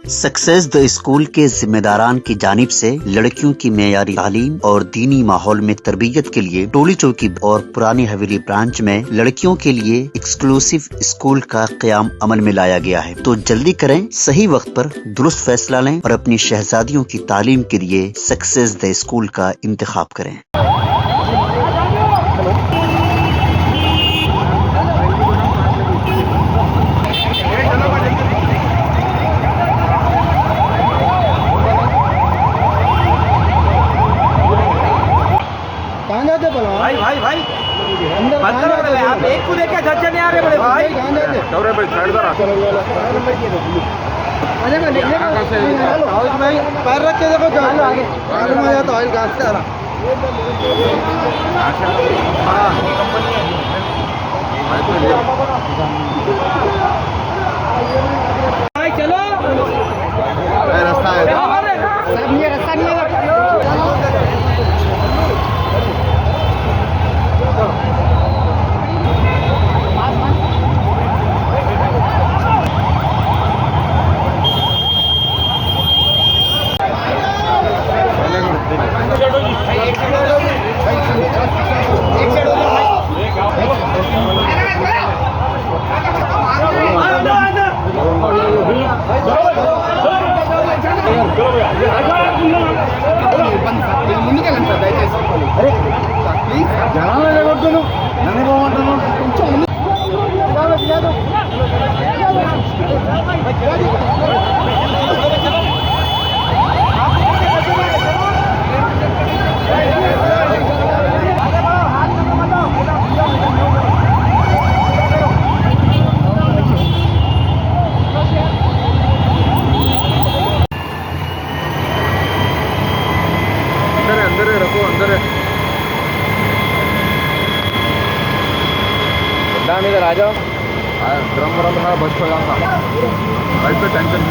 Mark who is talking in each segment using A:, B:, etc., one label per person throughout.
A: Success the school के जिम्मेदारान की जानिब से लड़कियों की मेयारी तालीम और दीनी माहौल में तरबियत के लिए टोली चौकी और पुरानी हवेली ब्रांच में लड़कियों के लिए एक्सक्लूसिव स्कूल का क़याम अमल में लाया गया है। तो जल्दी करें, सही वक्त पर दुरुस्त फैसला लें और अपनी शहजादियों की तालीम के लिए सक्सेस द स्कूल का इंतखाब करें।
B: भाई अंदर आप एक को देखे धज्जे नहीं आ रहे बड़े भाई चौरे भाई साइड पर भाई पैर रख के देखो आगे में जाता ऑयल कहां से आ रहा भाई चलो रास्ता है ये रास्ता नहीं है। अंदर रखो अंदर दाम इधर आ जाओ। ड्रम वरम है बच पड़ा था भाई पे टेंशन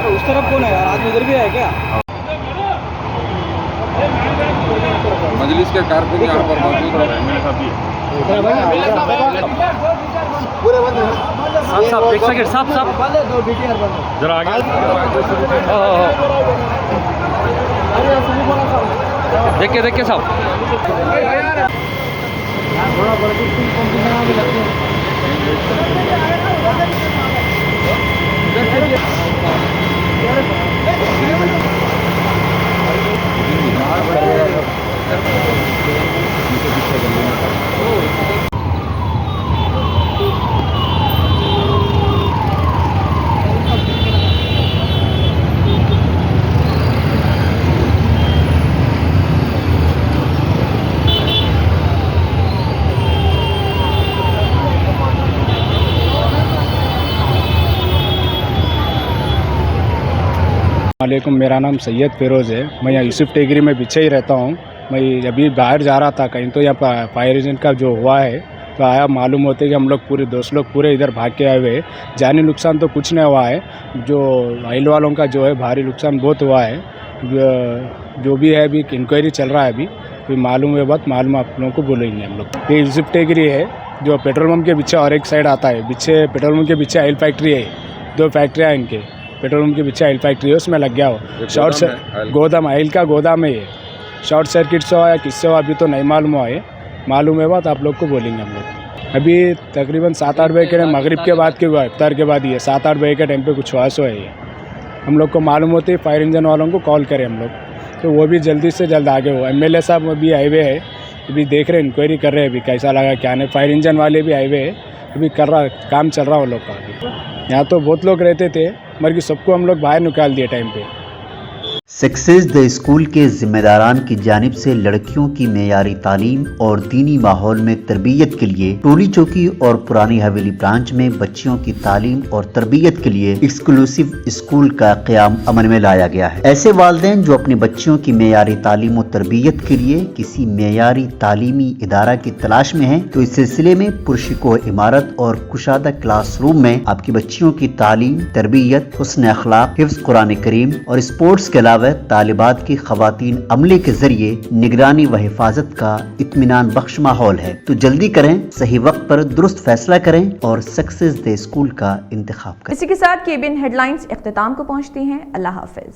B: उस तरफ कौन है यार? आदमी उधर भी है क्या? मजलिस के कारकुन यहाँ पर मौजूद है। पूरे बंद है। साहब एक सेकंड साहब दो बीटीआर बंद जरा आगे देख के साहब थोड़ा बड़ा भी लगते हैं।
C: वालेकुम, मेरा नाम सैयद फिरोज़ है। मैं यहाँ यूसुफ टेगरी में पीछे ही रहता हूँ। मैं अभी बाहर जा रहा था कहीं, तो यहाँ फायर इंजन का जो हुआ है तो आया, मालूम होते कि हम लोग पूरे दोस्त लोग पूरे इधर भाग के आए हुए। जानी नुकसान तो कुछ नहीं हुआ है, जो ऑयल वालों का जो है भारी नुकसान बहुत हुआ है। जो भी है अभी इंक्वायरी चल रहा है, अभी मालूम है बात, मालूम आप लोगों को बोलेंगे हम लोग। ये यूसुफ टेगरी है जो पेट्रोल पंप के पीछे और एक साइड आता है, पीछे पेट्रोल पंप के पीछे ऑयल फैक्ट्री है। 2 फैक्ट्रियाँ हैं इनके, पेट्रोल पंप के पीछे ऑयल फैक्ट्री है, उसमें लग गया हो शॉर्ट गोदाम, ऑयल का गोदाम है ये। शॉर्ट सर्किट से हुआ या किससे हुआ अभी तो नहीं मालूम हुआ है। मालूम है बात आप लोग को बोलेंगे हम लोग। अभी तकरीबन 7-8 बजे के मगरिब के बाद के हुआ, इफ्तार के बाद ये 7-8 बजे के टाइम पे कुछ हुआ है ये। हम लोग को मालूम होते ही फायर इंजन वालों को कॉल करें हम लोग, तो वो भी जल्दी से जल्द आगे हो। MLA साहब अभी आए हुए है, अभी देख रहे हैं, इंक्वायरी कर रहे हैं अभी कैसा लगा क्या नहीं। फायर इंजन वाले भी आए हुए है, अभी कर रहा काम चल रहा वो लोग का। अभी यहाँ तो बहुत लोग रहते थे, मगर सबको हम लोग बाहर निकाल दिए टाइम पे।
A: सक्सेस द स्कूल के जिम्मेदारान की जानिब से लड़कियों की मेयारी तालीम और दीनी माहौल में तरबियत के लिए टोली चौकी और पुरानी हवेली ब्रांच में बच्चियों की तालीम और तरबियत के लिए एक्सक्लूसिव स्कूल का क़याम अमल में लाया गया है। ऐसे वालिदैन जो अपनी बच्चियों की मेयारी तालीम और तरबियत के लिए किसी मेयारी तालीमी इदारा की तलाश में हैं, तो इस सिलसिले में पुरशिको इमारत और कुशादा क्लासरूम में आपकी बच्चियों की तालीम, तरबियत, हुस्न अखलाक, हिफ्ज़ कुरान करीम और स्पोर्ट्स के अलावा तालिबात की खवातीन अमले के जरिए निगरानी व हिफाजत का इत्मीनान बख्श माहौल है। तो जल्दी करें, सही वक्त पर दुरुस्त फैसला करें और सक्सेस द स्कूल का इंतखाब करें।
D: इसी के साथ केबिन हेडलाइंस इख्तिताम को पहुंचती हैं। अल्लाह हाफिज।